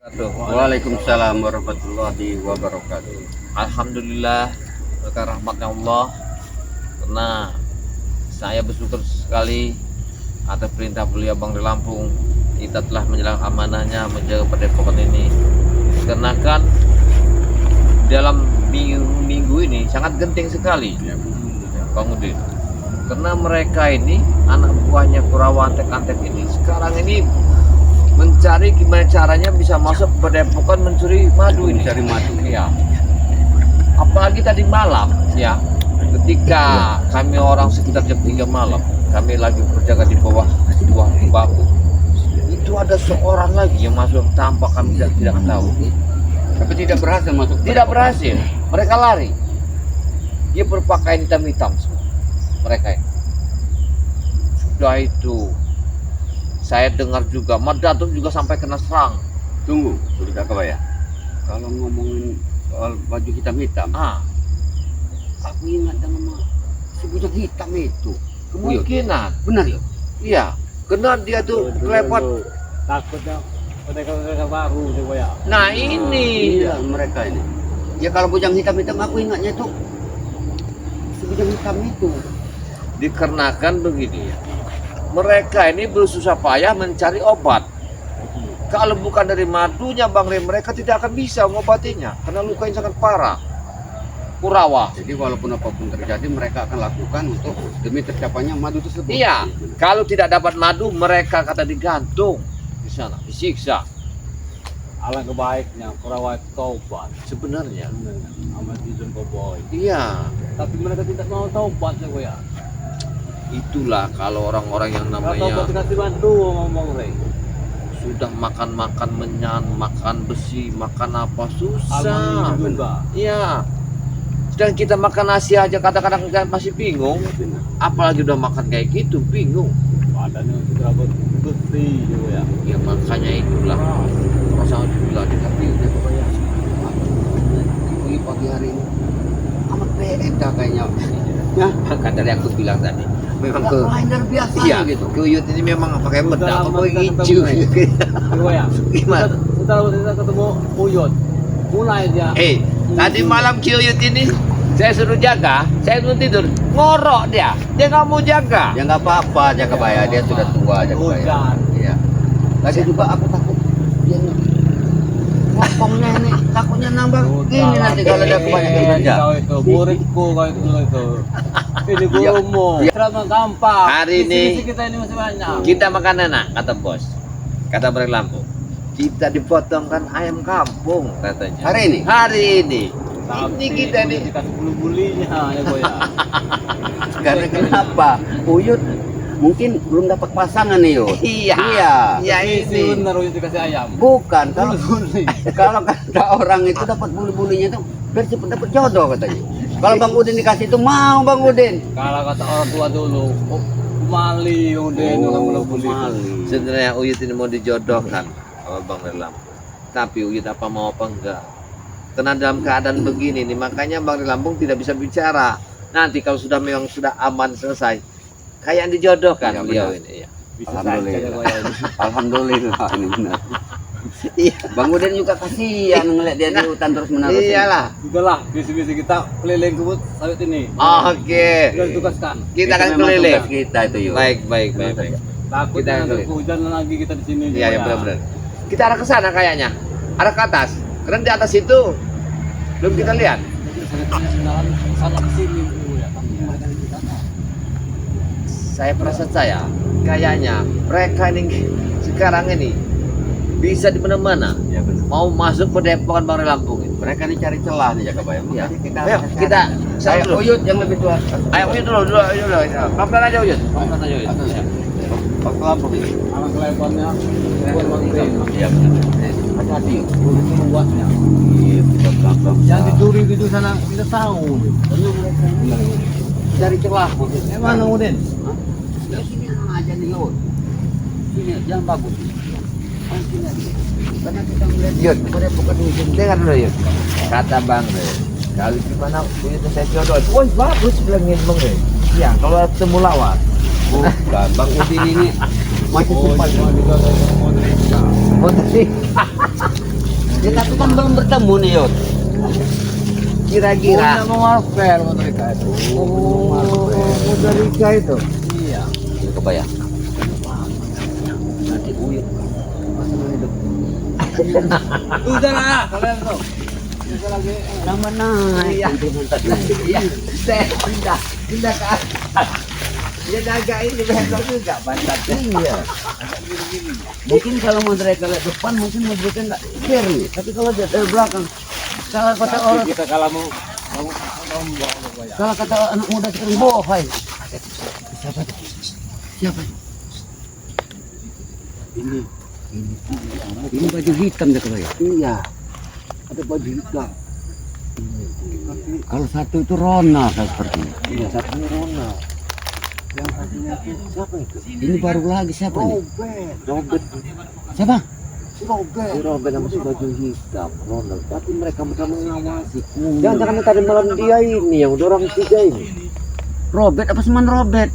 Waalaikumsalam warahmatullahi wabarakatuh. Alhamdulillah berkat rahmatnya Allah, karena saya bersyukur sekali atas perintah beliau Bang di Lampung, kita telah menjalankan amanahnya menjaga Padepokan ini. Karena kan dalam minggu ini sangat genting sekali Bang Udin, karena mereka ini anak buahnya Kurawa Antek-Antek ini sekarang ini mencari gimana caranya bisa masuk ke Padepokan mencuri madu ini. Mencari madu. Ya. Apalagi tadi malam ya, ketika kami orang sekitar jam 3 malam, kami lagi berjaga di bawah sebuah bambu. Itu ada seorang lagi yang masuk tanpa kami tidak tahu. Tapi tidak berhasil masuk. Tidak berhasil. Mereka lari. Dia berpakaian hitam-hitam semua. Mereka ini. Sudah itu saya dengar juga Madatuk juga sampai kena serang. Tunggu, sudah Kabaya. Kalau ngomongin soal baju hitam-hitam, aku ingat dengan si bujang hitam itu. Kemungkinan. Benar ya? Iya. Karena dia tuh kelewat. Takutnya mereka baru sih ya. Nah ini. Iya, mereka ini. Ya kalau bujang hitam-hitam aku ingatnya itu si bujang hitam itu. Dikarenakan begini ya. Mereka ini bersusah payah mencari obat. Kalau bukan dari madunya Bang Rem, mereka tidak akan bisa mengobatinya karena luka yang sangat parah. Kurawa. Jadi walaupun apapun terjadi mereka akan lakukan untuk demi tercapainya madu tersebut. Iya. Kalau tidak dapat madu, mereka kata digantung di sana, disiksa. Alangkah baiknya Kurawa taubat Sebenarnya. sama Jason Cowboy. Iya. Tapi mereka tidak mau taubat ya. Itulah kalau orang-orang yang Kalau namanya taubat dikasih bantu ngomong Rey. sudah makan menyan, makan besi, makan apa susah. Alhamdulillah juga. Iya. Sedang kita makan nasi aja kadang-kadang masih bingung, apalagi udah makan kayak gitu, bingung. Badannya sudah bersih ya. Ya makanya itulah perasaan juga tapi udah kebayang. Pagi hari ini amat beda kayaknya. Ya, Kan tadi aku bilang tadi, memang ke Lain biasa iya gitu. ke Uyut ini memang pakai bedak Udah apa lama kita hijau ketemu, ya. gimana? Setelah kita ketemu Uyut, mulai dia. Tadi malam Uyut ini saya suruh jaga, saya belum tidur, ngorok dia nggak mau jaga. Ya nggak apa-apa, Jaka Baya dia sudah tua Jaka Baya. Hujan. Iya. Tadi juga aku takut dia ngomongnya ini takutnya nambah gini nanti kalau dia kebanyakan kerja. Kau itu muridku kau itu dulu itu. Ini gurumu. Terima gampang. Hari ini Misi kita ini masih banyak. kita makan enak, kata bos, kata Bang Lampung. Kita dipotongkan ayam kampung katanya. Hari ini. Ini kita nih. Dikasih bulu-bulinya ya Boy ya. Karena kenapa? Uyut mungkin belum dapat pasangan nih Yud. Iya. Ya Isi ini. bener Uyut dikasih ayam. Bukan kalau Bulu-buli. kalau kata orang itu dapat bulu-bulunya itu biar cepat dapat jodoh katanya. Kalau Bang Udin dikasih itu mau Bang Udin. Kalau kata orang tua dulu, mali udah kan bulu-buli. Sebenarnya Uyut ini mau dijodohkan sama Bang Lampung. Tapi Uyut apa mau apa enggak? Karena dalam keadaan begini nih, makanya Bang Lampung tidak bisa bicara. Nanti kalau sudah memang sudah aman selesai, kayak yang dijodohkan Iya, beliau benar. ini ya. Bisa Alhamdulillah. saja, Boy, ya. Alhamdulillah ini benar. Iya. Bang Udin juga kasihan ngeliat dia di hutan terus menerus. Iyalah. Sudahlah, visi-visi kita keliling kebun sawit ini. Oke. Sudah ditugaskan. Kita akan memang keliling. tugas kita itu Yud. Baik. Takutnya Kita nanti keliling. hujan lagi kita di sini. Iya, Boy, ya. benar-benar. Kita arah ke sana kayaknya. Arah ke atas. Karena di atas itu belum kita lihat. Sana ke sini Boy, ya. Tapi mereka di sana. Perasaan saya kayaknya mereka ini sekarang ini bisa di mana-mana. Ya benar. Mau masuk Padepokan Bang Lampung ini. Mereka nih cari celah nih Jaka Baya. Iya. Makanya Ayo kita saya dulu. Uyut yang lebih tua. Ayo Uyut dulu. Pelan-pelan aja Uyut. Pelan-pelan aja Uyut. Bang Lampung ini. Anak lebarnya buat menteri. Iya benar. Hati-hati Yud. Itu luasnya. Iya, Bang Lampung. Yang dicuri itu sana kita tahu. Cari celah. Emang Udin? Hah? Ya sini aja nih Yud. Sini yang bagus. Sini aja. Karena kita melihat Yud. Padepokan ini. Dengar dulu Yud. Kata Bang Rey, kalau gimana Uyut saya jodoh. Wah bagus bilangin Bang Rey. Iya kalau ketemu lawan. Bukan, Bang Udin ini masih sempat. juga mau Mau tadi. Ya tapi kan belum bertemu nih Yot. Kira-kira. Mau Marvel mereka itu. Modelika itu. Iya. Ini kebayang. Nanti uyuk. Udah lah, kalian tuh. Bisa lagi. Nama naik. Iya. Iya. Saya pindah ke atas. Dia jagain di besok juga pantatnya. Iya. Mungkin kalau mereka lihat depan mungkin mereka nggak kiri. Tapi kalau dia dari belakang, kalau kata orang Kita kalau mau kalau kata anak muda sekarang bohai. Siapa itu? Siapa itu? Ini baju hitam ya kalau ya? Iya. Ada baju hitam. Kalau satu itu Rona sepertinya. Iya, satunya Rona. Yang satunya itu siapa itu? Ini baru lagi siapa nih? Robert. Siapa? Si Robert sama si baju hitam, Ronald. Tapi mereka bukan mengawasi. Jangan tadi malam dia ini yang udah orang tiga ini. Robert apa seman Robert?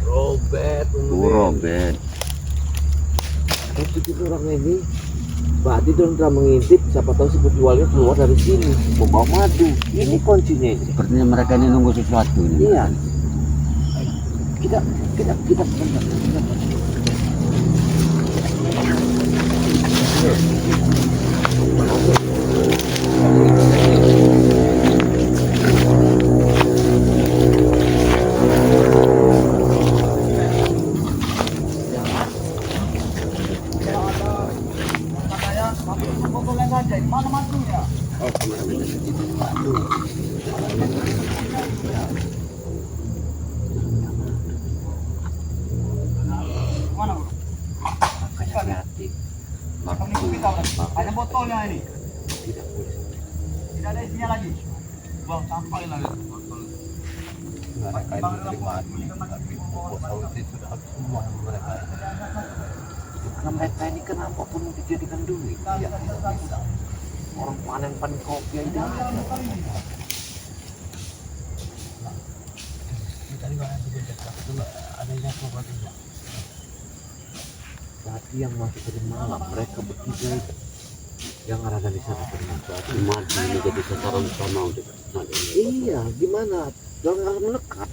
Robert. Oh, Robert. Tapi itu orang ini. Berarti dia udah mengintip. Siapa tahu si penjualnya keluar dari sini membawa madu. Ini kuncinya ini. Sepertinya mereka ini nunggu sesuatu ini. Iya. Kita hati-hati. Ada botolnya ini. tidak boleh. Tidak ada isinya lagi. Buang sampah lagi botol. Mereka ini terima tapi botol itu sudah habis semua mereka. Karena mereka ini kenapa pun dijadikan duit? Ya tidak bisa. Orang panen kopi aja. Tadi mana juga adanya kopinya. Tadi yang masuk tadi malam mereka bertiga itu yang ada di sana termasuk Madu ini jadi sasaran utama untuk madu ini. iya gimana jangan harus menekan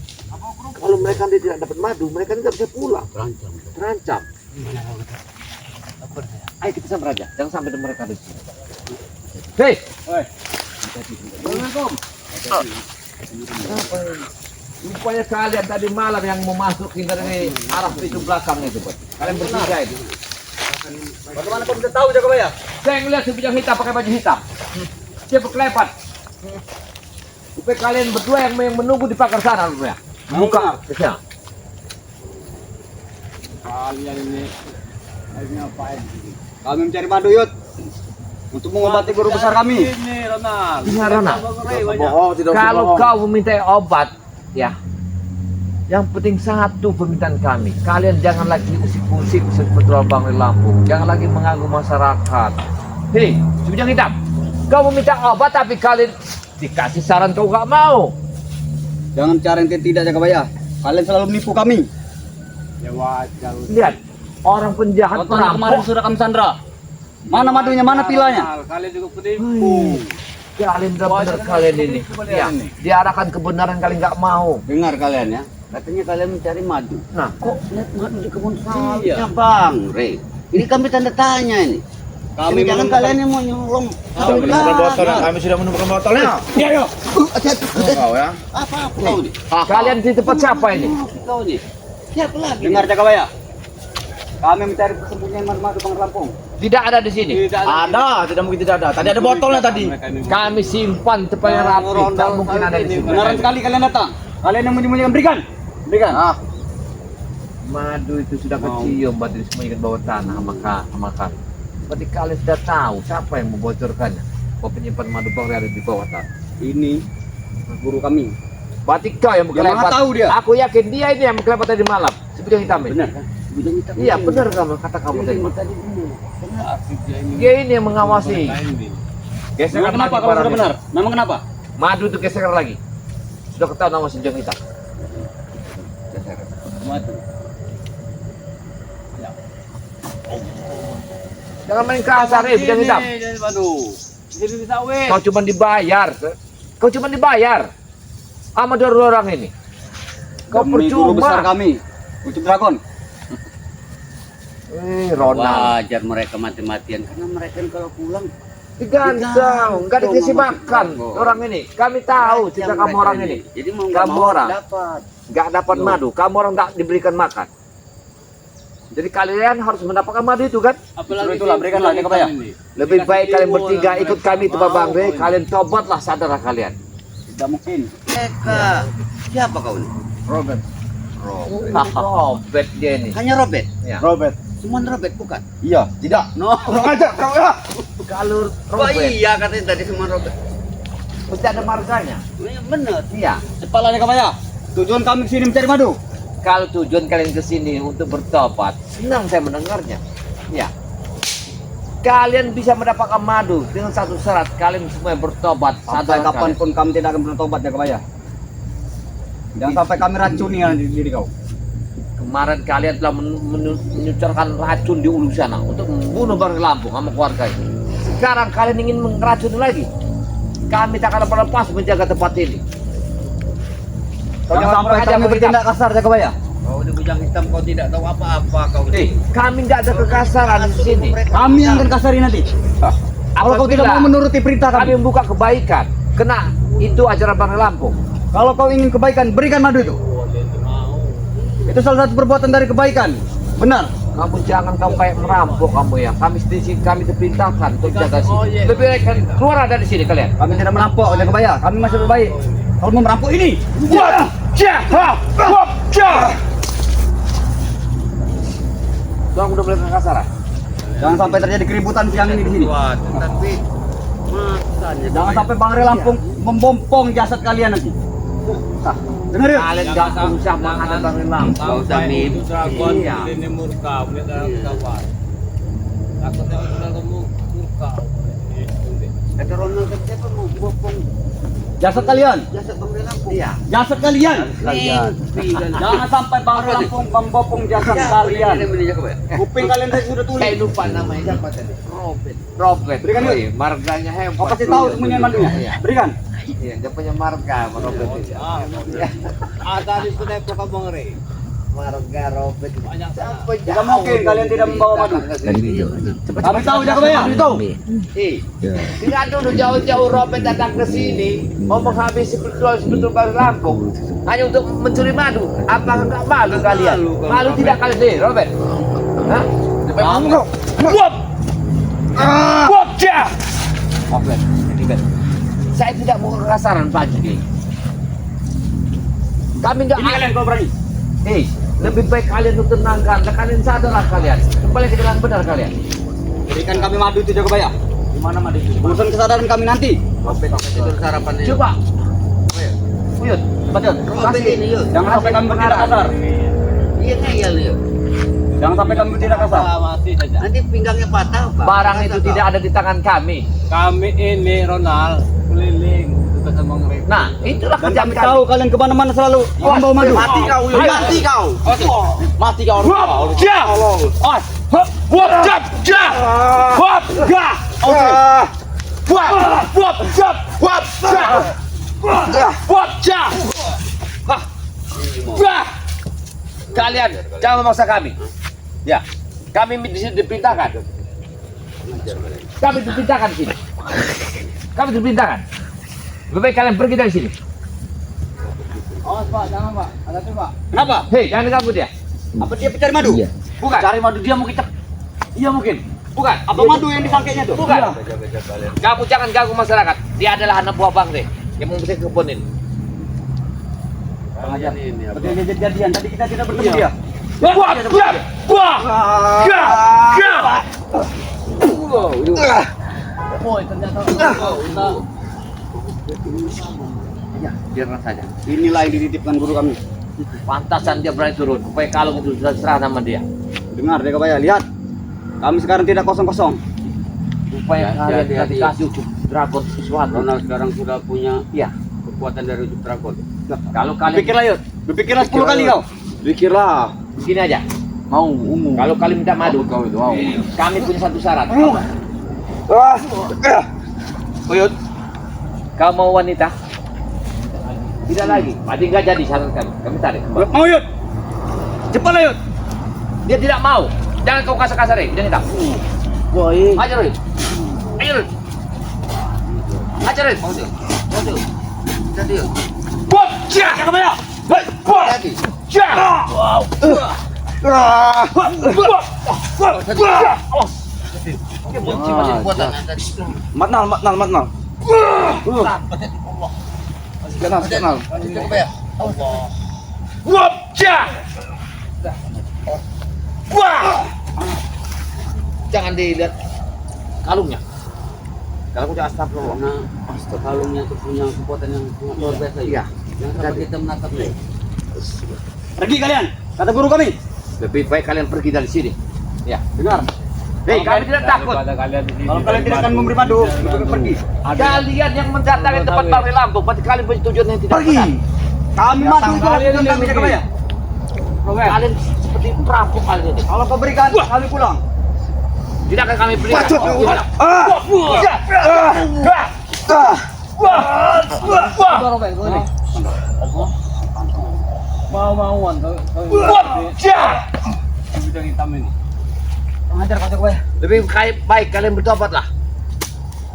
kalau mereka tidak dapat madu mereka nggak bisa pulang terancam ayo kita sampai aja jangan sampai mereka di sini hei Assalamualaikum. Rupanya kalian tadi malam yang mau masuk dari arah pintu belakang itu, Bos. Kalian bertiga itu. Bagaimana kau bisa tahu Jaga Baya? Saya ngeliat si bujang hitam pakai baju hitam. Dia berkelepat. Rupanya kalian berdua yang menunggu di pagar sana rupanya. Buka. Ya. Kalian ini ngapain? Kami mencari madu Yud untuk mengobati guru besar kami. Ini Ronald. Iya, Ronald. bohong tidak usah Kalau bohong. kau meminta obat, ya. Yang penting satu permintaan kami. Kalian jangan lagi musik-musik seperti Bang di Lampung. Jangan lagi mengganggu masyarakat. Hei, si bujang hitam. Kau meminta obat tapi kalian dikasih saran kau gak mau. Jangan cara yang tidak Jaga Baya. Kalian selalu menipu kami. ya wajar Lihat, orang penjahat Contohnya kemarin perampok. sudah kami sandra. Mana madunya, mana pilanya? kalian juga penipu Kalian benar kalian ini. Ya, diarahkan kebenaran kalian nggak mau. Dengar kalian ya. Katanya kalian mencari madu. Nah, Kok lihat madu di kebun Iya. sawitnya Bang Rey? Ini kami tanda tanya ini. Kami Jangan menemukan- kalian yang mau nyolong. kami sudah menemukan botolnya Iya, yo. kau ya Apa kau nih? kalian di tempat siapa ini? Kau nih. Siapa lagi? Dengar Jaga Baya. Kami mencari persembunyian madu Bang Lampung. Tidak ada di sini. ada tidak mungkin tidak ada tadi ada botolnya tadi Kami simpan supaya rapi. Tak mungkin ada di sini. Benaran sekali kalian datang. Kalian yang menyembunyikan berikan. Berikan. Madu itu sudah kecium, berarti disembunyikan bawah tanah sama kami. Berarti kalian sudah tahu siapa yang membocorkannya. Kau penyimpan madu bang ada di bawah tanah. Ini guru kami. Berarti kau yang Yang mana berkelepat. tahu dia? Aku yakin dia ini yang berkelepat tadi malam. Si bujang hitam ini. Benar kan? Bujang hitam. Iya benar kamu kata kamu tadi. Tadi dulu. Dia ini yang mengawasi. Memang Gesekan kenapa lagi kalau sudah barang benar? itu. Memang kenapa? Madu itu gesekan lagi. Sudah ketahuan nama si bujang hitam. Madu. Jangan main kasar, bujang hitam. Jadi sawit. Kau cuma dibayar. Kau cuma dibayar. Sama dua orang ini. Kau Demi guru besar percuma. kami. Ucup Dragon. Ronald. Wajar mereka mati-matian karena mereka kalau pulang Digantung, nggak dikasih Mau makan makan. orang ini. Kami tahu cerita kamu orang ini. Jadi mau nggak Kamu mau orang. dapat. Nggak dapat madu, kamu orang nggak diberikan makan. Jadi kalian harus mendapatkan madu itu kan? Apalagi itulah berikanlah dia kebaya. Lebih baik kalian bertiga ikut kami itu Pak Bang Rey. Kalian tobatlah saudara kalian. Tidak mungkin. Mereka siapa kau ini? Robert. Robert dia ini. Hanya Robert. Ya. Robert. Cuma Robert bukan? Iya, tidak. No. Kurang aja kau ya. Kalau Oh Robert, iya katanya tadi cuma Robert. mesti ada marganya. Iya benar. Iya. Cepatlah dia kebaya. Tujuan kami kesini mencari madu. Kalau tujuan kalian ke sini untuk bertobat, senang saya mendengarnya. Ya. Kalian bisa mendapatkan madu dengan satu syarat, kalian semua bertobat. Sampai saudara kapanpun kami tidak akan bertobat ya kebaya. Jangan sampai kami racuni diri kau. Kemarin kalian telah menyucarkan racun di ulu sana untuk membunuh Bang Lampung sama keluarganya. Sekarang kalian ingin meracuni lagi. Kami tak akan lepas menjaga tempat ini. Jangan sampai kami bertindak kasar ya kebaya. Kau ini bujang hitam kau tidak tahu apa-apa kau. Kami tidak ada kekasaran di sini. Kami yang akan kasari nanti. Kalau kau tidak mau menuruti perintah kami kami. membuka kebaikan. Kena itu ajaran Bang Lampung. Kalau kau ingin kebaikan, berikan madu itu. Itu salah satu perbuatan dari kebaikan. Benar. Kamu jangan kamu kayak merampok kamu ya. Kami di sini kami diperintahkan untuk jaga sini. Lebih baik kalian keluar dari sini kalian. Kami tidak merampok, ya kebaya. Kami masih berbaik. Kalau mau merampok ini. Tuang udah boleh kekasaran. Jangan sampai terjadi keributan siang ini di sini. Tapi masanya Jangan sampai Bang Rey Lampung membompong jasad kalian nanti. Nah, dengar ya? Kalian jangan usah mengada Bang Lampung. Kau usah mimpi. Iya. Kata Ronald siapa mau bopong Jasad kalian. jasa Bang Lampung. Iya. Jasad kalian. Mimpi dan Jangan sampai Bang Rey Lampung membopong jasad kalian. Kuping kalian tadi sudah tulis. Saya lupa namanya siapa tadi. Robert. Berikan yuk. Wih, marganya hebat. Kau kasih tahu semuanya madunya. Iya. Berikan. Iya, dia punya marga Robert itu. Tadi sudah kok Bang Rey. Marga Robert. Sampai Tidak mungkin kalian tidak membawa madu. Kami tahu ya kebaya. Kami tahu. Tidak dulu jauh-jauh Robert datang ke sini mau menghabisi betul Bang Lampung hanya untuk mencuri madu. Apakah nggak malu kalian? Malu tidak kalian nih, Robert? Hah? Malu. Wop! Wop dia! Robert, ini Ben. Saya tidak mau kekasaran Pak Haji. Kami nggak. Ini kalian kau berani. Lebih baik kalian untuk tenangkan. Kalian sadarlah kalian. Kembali ke jalan benar kalian. Berikan kami madu itu Jagabaya. Di mana madu itu? Urusan kesadaran kami nanti. itu sarapannya. Coba. Uyut, betul. Robert ini yuk. Jangan sampai kami bertindak kasar. Iya ngeyel yuk. Jangan sampai kami bertindak kasar. Mati saja. Nanti pinggangnya patah Pak. Barang itu tidak ada di tangan kami. Kami ini Ronald keliling ke Bang Rey. Nah, itulah Dan kerjaan kami tahu kalian kemana-mana selalu membawa madu. Mati kau, mati kau. Mati kau. Kalian jangan memaksa kami. Ya, kami di sini diperintahkan. Kami diperintahkan di sini. Kami diperintahkan. Lebih baik kalian pergi dari sini. Awas Pak, jangan Pak. Hati-hati Pak. Kenapa? Hei, jangan diganggu dia. Apa dia pencari madu? Bukan. Cari madu dia mungkin. Iya mungkin. Bukan. Apa madu yang disangkainya tuh? Bukan. Kamu jangan ganggu masyarakat. Dia adalah anak buah Bang Rey yang membersihkan kebun ini. Pengajar. Kejadian tadi kita tidak bertemu dia. Boy, ternyata Ya, biarkan saja. Inilah yang dititipkan guru kami. Pantasan dia berani turun. Supaya kalau itu sudah serah sama dia. Dengar dia kebaya, lihat. Kami sekarang tidak kosong-kosong. Supaya kalian tidak dikasih ujuk dragon sesuatu. Ronald sekarang sudah punya Iya. kekuatan dari ujuk dragon. Kalau kalian Berpikirlah yuk. Berpikirlah 10 kali kau. Pikirlah. Begini aja. Mau ungu. Kalau kalian minta madu, Kau itu mau. kami punya satu syarat. Uyut. Kau mau wanita? Tidak lagi. Mati nggak jadi syarat kami. Kami tarik. Uyut mau Uyut. Cepat lah Uyut. Dia tidak mau. Jangan kau kasar-kasar, jangan tak. Boy. Ajar, Roy. Ayo, Roy. Ajar, Roy. Mau dia. Jadi, Buat. Jangan banyak. Buat. lagi. Wow. Dia benci macam buatan tadi. Matnal. Kenal. Jangan dilihat kalungnya. Kalungnya astagfirullah. Karena kalungnya itu punya kekuatan yang luar biasa. Iya. Yang dapat kita menangkapnya. Pergi kalian. Kata guru kami. Lebih baik kalian pergi dari sini. Ya. Dengar. Hei, kami tidak takut. Daripada kalian di sini, Kalau kalian tidak akan memberi madu, pergi. Kalian yang mendatangi tempat Bangri Lampung, berarti kalian punya tujuan yang tidak Pergi. benar. Kami madu itu kalian tujuan ini kami rugi. jaga bayar. Kalian seperti perampok kalian ini. Kalau kau berikan, kami pulang. Tidak akan kami berikan. mau-mauan kau bidang hitam ini. Mengajar kau jaga bayar. Lebih baik kalian bertobatlah.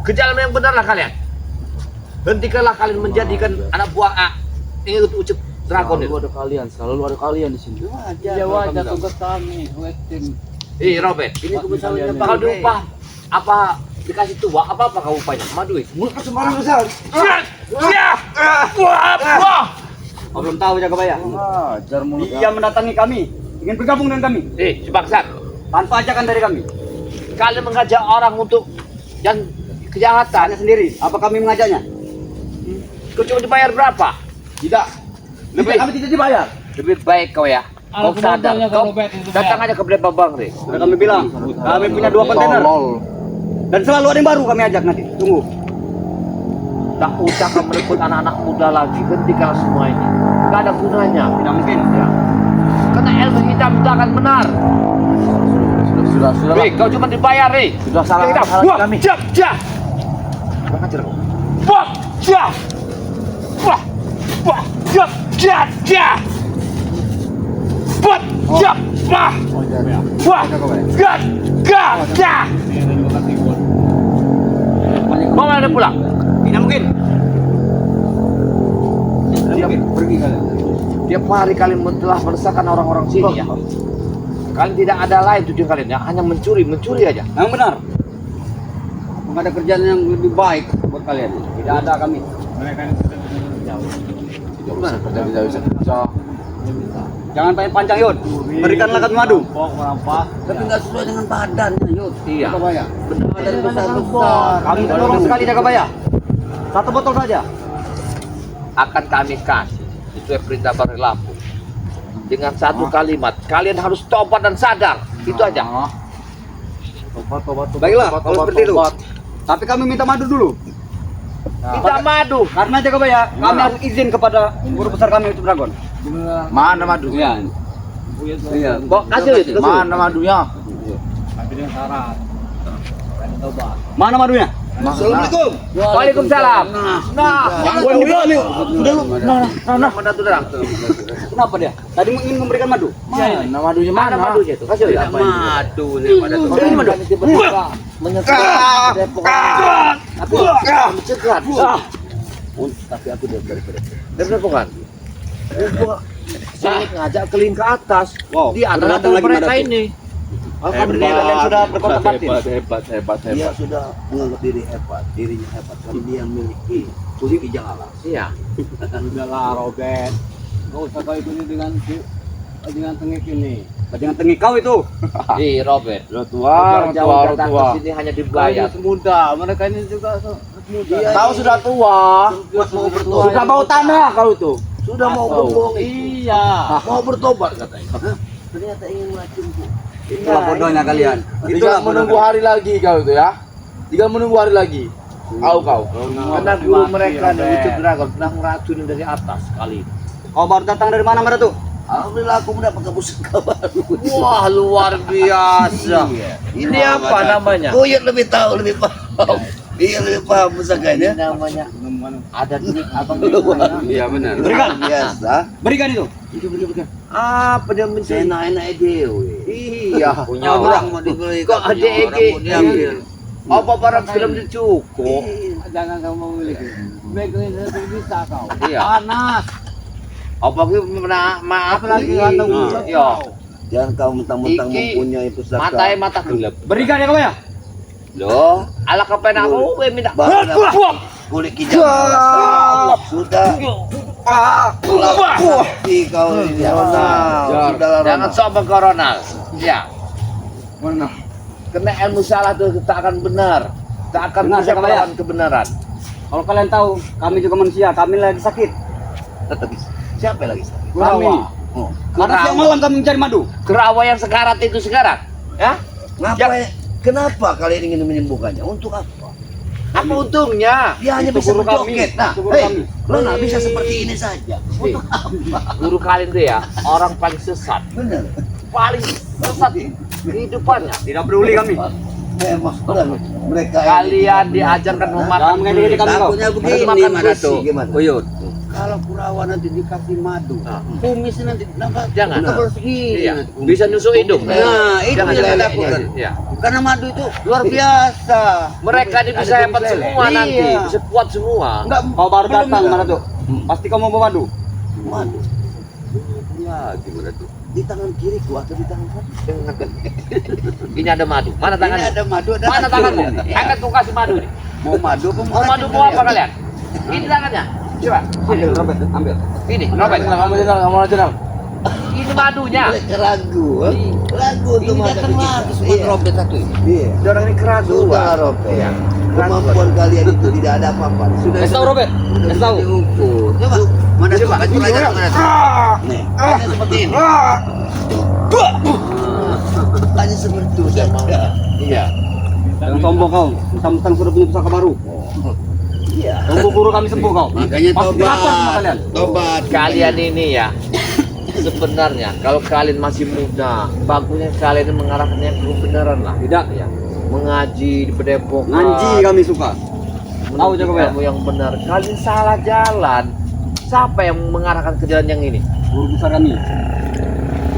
Ke jalan yang benarlah kalian. Hentikanlah kalian menjadikan anak buah A. Ini ucup dragon itu. Selalu ada kalian di sini. Ya wajar tugas kami, wetin. Robert, ini kebesaran Kalian kalau ini. diupah apa dikasih tua apa kamu upahnya? Madu itu. Sembarang besar. Kau belum tahu jaga bayar. Ajar mulut. Dia mendatangi kami, ingin bergabung dengan kami, Sebangsat. tanpa ajakan dari kami. Kalian mengajak orang untuk yang kejahatan. Tanya sendiri, apa kami mengajaknya? Kau cuma dibayar berapa? Tidak. Lebih- Kami tidak dibayar. Lebih baik kau ya. Kau Aku sadar. motornya Kau kalau Robert itu datang bayar. aja ke Brebang Bang Re. Sudah kami bilang, kami punya 2 kontainer. Dan selalu ada yang baru kami ajak nanti. Tunggu. Tak usah kau merebut anak-anak muda lagi. Hentikanlah semua ini. Gak ada gunanya. Tidak mungkin. Ya. Karena ilmu hitam itu akan benar. Sudah. Ri, kau cuma dibayar, Ri. Sudah salah Kita, salah wah, kami. Jak. Kurang ajar kau. Wah, jak. Wah, jak. Wah, jak. Wah, jak. Ini ada 5 ribuan. Mau mana pulang? Tidak mungkin. Pergi kalian. Tiap hari kalian telah meresahkan orang-orang sini ya. Kalian tidak ada lain tujuan kalian ya, hanya mencuri aja. Yang benar. Ada kerjaan yang lebih baik buat kalian. Tidak ada kami. Mereka ini sudah benar-benar jauh. Tidak bisa. Jangan panjang Yud. Berikanlah kami madu. Merampas. Tapi nggak sesuai dengan badannya, Yud. Iya. Jaga bayar. Badan besar. Kami tolong sekali jaga bayar. 1 botol saja. Akan kami kasih sesuai perintah Bangri Lampung. Dengan satu kalimat, kalian harus tobat dan sadar. Itu aja. Tobat. Baiklah, kalau seperti itu. Tapi kami minta madu dulu. Kita madu. Karena jaga bayar, kami harus izin kepada guru besar kami itu Dragon. Mana madu? Iya. Iya. Kok kasih itu? Mana madunya? Tapi dengan syarat. Kalian tobat. Mana madunya? Assalamualaikum. Waalaikumsalam. Nah, Udah, Menantu derang. kenapa dia? Tadi ingin memberikan madu. Mana madunya Mana mana? madunya itu? Kasih lihat. Madu nih pada tuh. Ini madu. Menyesal. Aku mencegah. Tapi aku dari Dan bukan. Saya ngajak keling ke atas. Wow, Dia sudah adalah datang lagi mereka mendadak. ini. Alhamdulillah kalian sudah berkontak batin. Hebat. Dia sudah menganggap dirinya hebat karena dia memiliki kunci jalan. Iya. Udahlah Robert. Gak usah kau ikuti dengan tengik ini. Dengan tengik kau itu. Robert. Tua, Jauh datang ke sini hanya dibayar. Semudah. Mereka ini juga semudah. Kau sudah tua. Mau bertobat. Sudah mau tanah kau itu. Sudah mau berbohong. Iya. Mau bertobat katanya. Ternyata ingin meracunku. Itulah bodohnya kalian. Tinggal menunggu hari lagi kau itu ya. Tinggal menunggu hari lagi. Kau. Karena guru mereka dan Wujud Dragon pernah meracuni dari atas kali ini. Kau baru datang dari mana mereka tuh? Alhamdulillah aku mendapat pusaka baru. Wah, luar biasa. Ini apa namanya? Buyut lebih tahu, lebih paham. Iya lebih paham pusakanya. Ini namanya adat nik abang. Iya benar. Berikan biasa. Berikan itu. Apa dia mencari? Enak-enak dewe. Iya. Punya orang mau dibeli. Kok ada mau diambil. Apa barang film dicukup? Jangan kamu memiliki. Megang itu bisa kau. Iya. Panas. Apa maaf Apalagi kantong pusaka. Iya. Jangan kau mentang-mentang Iki mempunyai pusaka. Matanya mata gelap. Berikan ya kau ya. Loh, Ala kepen aku gue minta. kulit kijang. Sudah. Ih, kau ini Sudahlah, Jangan Ronald. sombong kau Ronald. Ya. Mana? Kena ilmu salah tuh tak akan benar. Tak akan Benar, bisa siapa ya? melawan kebenaran. Kalau kalian tahu, kami juga manusia, kami lagi sakit. Tetap bisa. Siapa lagi? Kami. Oh. Karena siang malam kami mencari madu. Kerawa yang sekarat itu sekarang. Ya? Ngapa? Kenapa kalian ingin menyembuhkannya? Untuk apa? Apa untungnya? Dia hanya Itu bisa guru kami. menjoget. Nah, Itu guru hei, kami. lo nggak bisa seperti ini saja. Nih, guru kalian tuh ya orang paling sesat, Benar. paling sesat kehidupannya. Tidak peduli kami. Memang mereka Kalian diajarkan Jangan memakan mengedek kami kau. takutnya begini makan Mana besi. tuh? Gimana? Buyut. Kalau Kurawa nanti dikasih madu, kumis nanti nampak Jangan. tebal segini. Iya. nanti kumis. Bisa nyusuk hidung. Nah, itu Jangan, yang jangan, saya takutkan. iya. Karena madu itu luar biasa. Mereka ini bisa hebat semua Iya. nanti, bisa kuat semua. Enggak, Kau baru belum datang juga. mana tuh? Pasti kau mau bawa madu. Madu. Ya, gimana tuh? Di tangan kiriku atau di tangan kanan? Ini ada madu. Mana Ini tangannya? ada madu, ada Mana tanganmu? Iya. Angkat tuh kasih madu nih. Mau madu, Mau madu mau apa kalian? Ini tangannya. Coba. Ambil, Robert, ambil. Ini, Robert. Kamu aja. Ini madunya. Mereka ragu, ragu untuk Ini madu. datang lagi cuma Iya. Robert satu ini. Iya. Orang ini keraguan. Sudah, Robert. Kemampuan kalian itu tidak ada apa-apa. Sudah. Kasih tahu Robert. Kasih tahu. Diukur. Coba. Mana coba? Kasih pelajaran mana? Nih, hanya seperti ini. Hanya seperti itu. Iya. Jangan sombong kau. Mentang-mentang sudah punya pusaka baru. Iya. Tunggu buru kami sembuh kau. Makanya Pasti lapor sama kalian. Tobat. Kalian ini ya. Sebenarnya kalau kalian masih muda, bagusnya kalian ini mengarahkannya ke kebenaran lah. Tidak. Ya. Mengaji di Padepokan. Ngaji kami suka. Tahu jaga bayar. Kamu yang benar. Kalian salah jalan. Siapa yang mengarahkan ke jalan yang ini? Guru besar kami.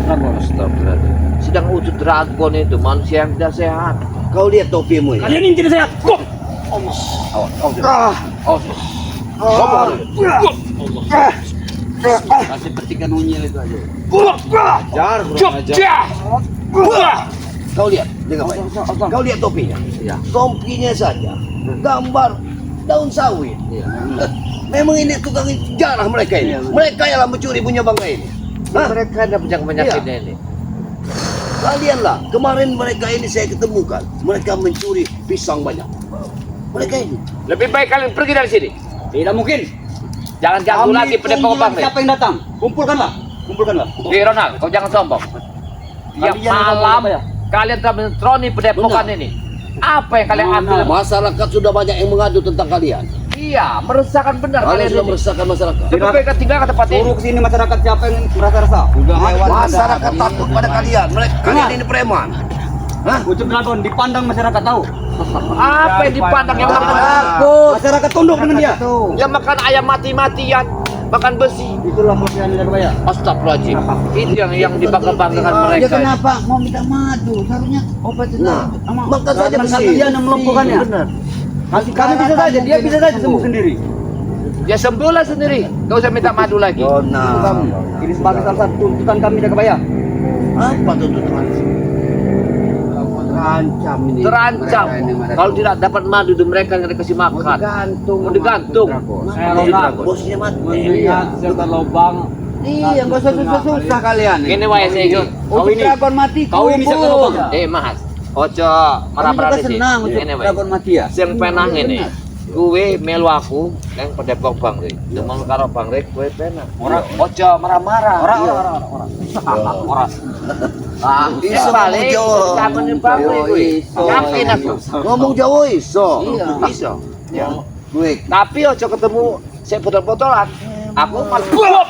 Dragon. Astagfirullahaladzim. Sedang wujud dragon itu manusia yang tidak sehat. Kau lihat topimu ini. Kalian ini tidak sehat. Kok? Kasih petikan unyil itu aja. Jar, Kau lihat, dengar baik. Kau lihat topinya. Iya. Topinya saja gambar daun sawit. Memang ini tukang jarah mereka ini. Mereka yang mencuri punya bangga ini. Hah? Mereka ada penyakit-penyakitnya ini. Kalianlah, kemarin mereka ini saya ketemukan. Mereka mencuri pisang banyak. Mereka ini. Lebih baik kalian pergi dari sini. Tidak mungkin. Jangan ganggu lagi Padepokan Bang. Siapa yang datang? Kumpulkanlah. Kumpulkanlah. Oke Ronald, kau jangan sombong. Tiap Kalian yang malam apa ya? kalian telah mentroni Padepokan ini. Apa yang kalian ambil? Masyarakat sudah banyak yang mengadu tentang kalian. Iya, meresahkan benar Kalian kalian sudah ini. meresahkan masyarakat. Lebih baik kalian tinggal ke tempat ini. Suruh ke sini masyarakat siapa yang merasa resah. Masyarakat takut pada kalian. Mereka kalian ini preman. Hah? Ucup Dragon dipandang masyarakat tahu. Apa yang dipandang yang makan Masyarakat tunduk dengan dia. yang makan ayam mati-matian, makan besi. Itulah kelebihan jaga bayar. Astagfirullahaladzim. Itu yang dibangga-banggakan mereka. Kenapa mau minta madu? Seharusnya obat Nah, maka saja Karena bersih. kalian yang melumpuhkannya. Benar. Kami bisa saja, dia bisa saja sembuh sendiri. Ya sembuhlah sendiri. Gak usah minta madu lagi. Oh, Itu nah. kami. Ini sebagai salah satu tuntutan kami jaga bayar. Apa tuntutan? Terancam ini. Terancam. Kalau tidak dapat madu dari mereka yang dikasih makan. Mau digantung. Bosnya mati. Melihat serta lubang. Iya, nggak usah susah-susah kalian. Ini wae saya ikut. Kau ini. Dragon mati. Kau ini serta lubang. Mas. Ojo marah-marah Kami juga sih. senang untuk Ini wae. Dragon mati ya. Sing penang ini. Kuwe melu aku nang Padepokan Bang Rek. Demang karo Bang Rek kuwe penang. Ora. Ojo marah-marah. Ora. Ah, Iso balik. ngomong Jawa. Sampeyan Bang Rek kuwi. Yakin aku. Ngomong Jawa iso. Iya. Iso. Ya. Gue Tapi ojo ketemu saya botol-botolan. Aku malah buat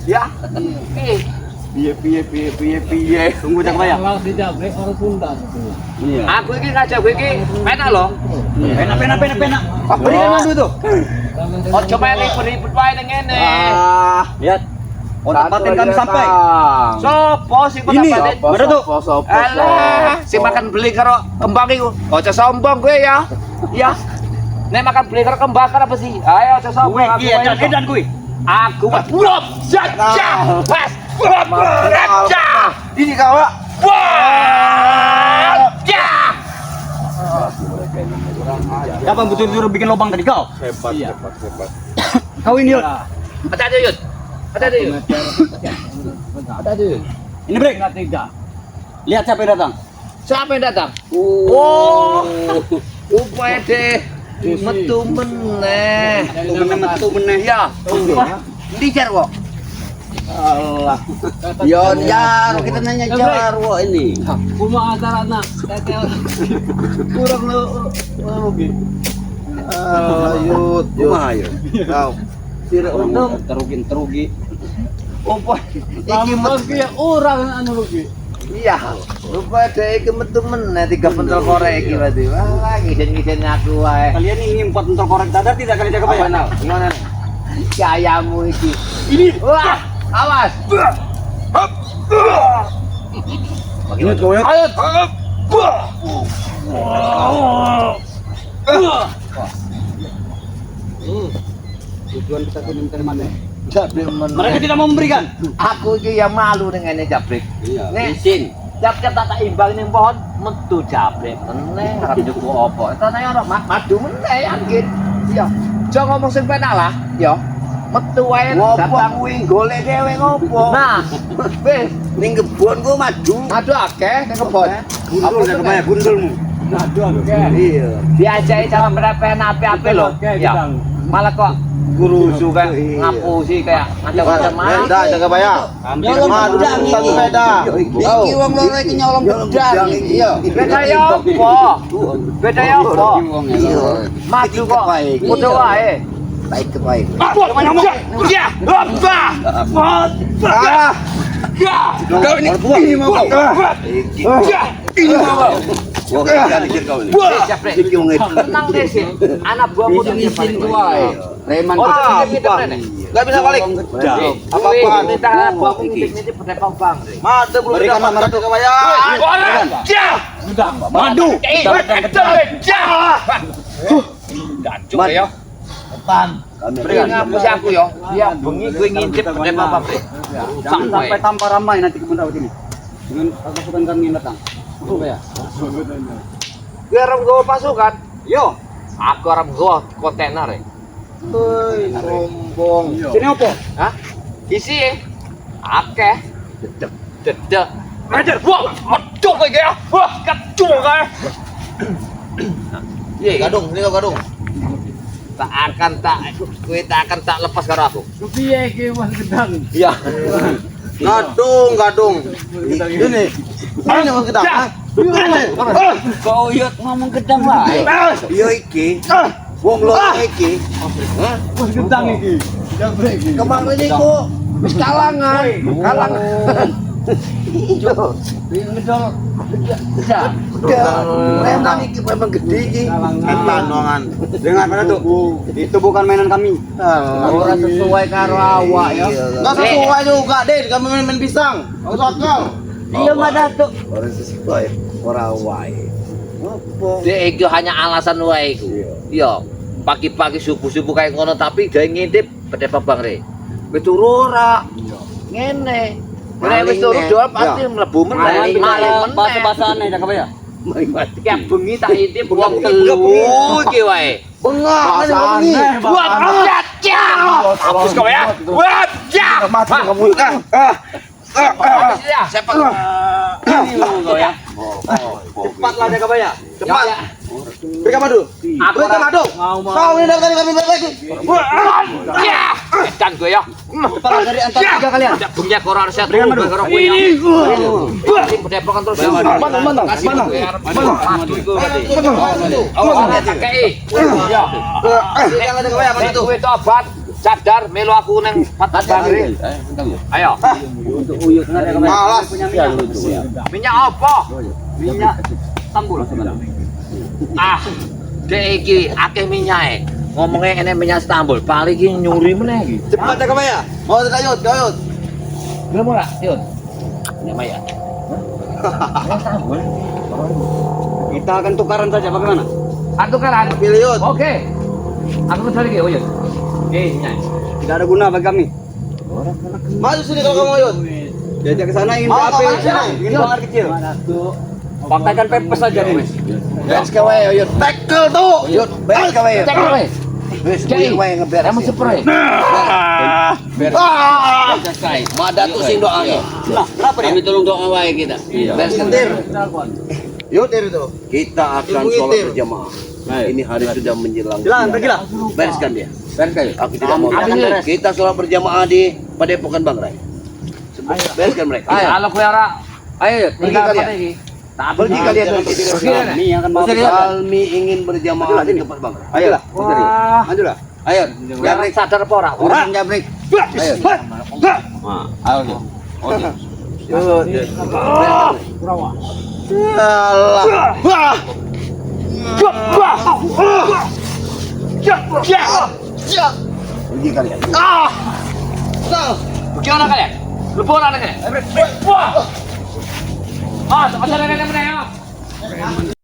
ya. Piye. Tunggu cak bayar. Kalau dijabrek orang Sunda. Iya. Aku ini ngajak gue ini penak loh. Pena. Berikan mandu tuh. Oh coba ini ribut wae nang ngene. Lihat. Otak batin kami sampai. Sopo sing Ini. batin? Mana tuh? Alah, sing makan beli karo kembang iku. Ojo sombong gue ya. Ya. Nek makan beli karo kembang kan apa sih? Ayo ojo sombong aku. Edan kuwi. Aku buat saja. Mas. Ini kau ya. Ya. Siapa yang betul-betul bikin lubang tadi kau? Hebat. Kau ini Yud. Hati-hati Yud. Hati-hati Yud. Ini break. Tidak. Lihat siapa yang datang. Siapa yang datang? Oh. Upaya deh. Metu meneh. Metu meneh. Ya. Dijar kok. Allah. Yon jar, kita nanya jar wah ini. Kuma antara anak. Kurang lo rugi. Yud. Kau. Tidak untung. Terugi. Opo. Iki Iki ya orang anu rugi. iya. Lupa deh iki metu meneh 3 pentol korek iki berarti. Wah, ngisen-ngisen aku wae. Kalian ingin buat untuk korek dadar tidak kali jaga bayar? Gimana? Kayamu iki. Ini. Wah, awas. Ingat kau ya. Ayo. Tujuan kita kirim dari mana? Jabrik Mereka tidak mau memberikan. Aku iki ya malu dengan ini jabrik. Iya. Nek tiap-tiap tak imbang ning pohon metu jabrik meneh arep njuku apa. Tanane ora madu meneh yakin. Iya. Jangan ngomong sing penak lah, ya. Metu wae datang kuwi golek dhewe ngopo. Nah, wis ning kebon ku madu. Madu akeh ning kebon. Gundul jaga bayar gundulmu. Iya. Diajari cara berapa api-api loh. Ya. Malah kok guru juga ngapusi kayak macam-macam mah. Jaga bayar. Nyolong gedang iki. Sepeda. Iki wong loro iki nyolong gedang iki. Iya. Beda ya apa? Beda ya apa? Iya. Maju kok. Kudu wae. Baik ke baik. Ya. Apa? Kau ini mau. Ini mau. Oke, jangan dikir kau ini. Iki wong itu. Tenang deh sih. Anak buahmu dan Izin wae. Reman Orang Enggak bisa balik. Apa-apa minta anak buahmu ngintip-ngintip pada bang. Mata belum Berikan dapat nomor kartu kebaya. Madu. Coba ya. Berikan Ngapus aku ya. Dia bengi gue ngintip pada bang. Sampai tanpa ramai nanti kebun rawit ini. Dengan pasukan kami yang datang. Betul ya? Biar gue pasukan. Yo. Aku orang gue kontainer ya. Hei, sombong. Sini apa? Hah? Isi ya. Akeh. Dedek. Ajar. Wah, aduh kayak ya. Wah, kacau kayak. Iya, Gadung, ini kau gadung. tak akan tak lepas karo aku. Piye iki Mas Gedang? Iya. Gadung. Ini. Ini mau kita. Kau yuk ngomong gedang lah. Iya iki. Wong loro iki. Hah? Mas Gedang iki. Jabrek iki. Kemang ini kok wis kalangan. Iyo. Ngedol. Memang iki memang gede iki. Tanongan. Dengar mana tuh? Itu bukan mainan kami. Ora sesuai karo awak ya. Enggak sesuai juga, Den. Kami main pisang. Aku sakal. Iya mah datuk. Ora sesuai. Ora wae. Apa? Dia itu hanya alasan wae iku. Iya. Pagi-pagi subuh-subuh kayak ngono tapi dia ngintip pada babang re. Wis turu ora. Ngene. Nek wis turu doa pasti mlebu meneh. Maling Bahasa-bahasane jaga bayar. Tiap bengi tak intip wong telu iki wae. Bengak ini. Buat aja. Hapus kau ya. Buat aja. Mati kamu. Sepak. Ini kau ya. Cepatlah jaga bayar. Cepat. Berikan madu. Berikan madu. Kau ini dari kami lagi. Ya. Edan gue ya. Kepala dari antara tiga kalian. Tidak punya koran saya tuh Berikan, karo kowe ya. Ini berdepokan terus. Mana? Awas hati-hati. Ya. Yang ada kowe apa itu? Kowe tobat, sadar melu aku nang Patah Bangri. Ayo. Malas. Minyak apa? Minyak tambul. Ah, dek iki akeh minyak. Ngomongnya enek minyak Istanbul, paling iki nyuri meneh iki. Cepat ya kamu ya. Mau terkayut, kayut. Belum ora, Yun. Minyak maya. Kita akan tukaran saja bagaimana? Atukaran. Pilih Yud. Oke. Aku mencari ke Yun. Oke, minyak. Tidak ada guna bagi kami. Maju sini kalau kamu Yud. Diajak ke sana ingin HP, ingin bangar kecil. Pakaikan pepes saja wes. Beres kawe Yud. Tackle tuh. Yud, beres kawe. Cek kowe. Beres kawe ngeberes. Emang spray. Selesai. Mada tuh sing doanya. Nah, kenapa dia? Kami tolong doa wae kita. Bereskan dir. Yud itu. Kita akan sholat berjamaah. Ini hari sudah menjelang. Jalan, pergilah. Bereskan dia. Beres. Aku tidak mau. Beres. Kita sholat berjamaah di Padepokan Bang Rai. Bereskan mereka. Ayo, kalau kowe ora Ayo, pergi tinggal kalian. apa iki? Pergi kalian dari sini. Kami yang akan bawa kita. Kami ingin berjamaah di tempat Bang Rai. Ayolah. Wah. Majulah. Ayo, Jabrik jabrik. sadar apa ora? Urusan jabrik. Ayo. Ayo. Yud. Pergi kalian. Bagaimana kalian? Leporan kalian. Wah. Ah, tak ada yang meneh ya.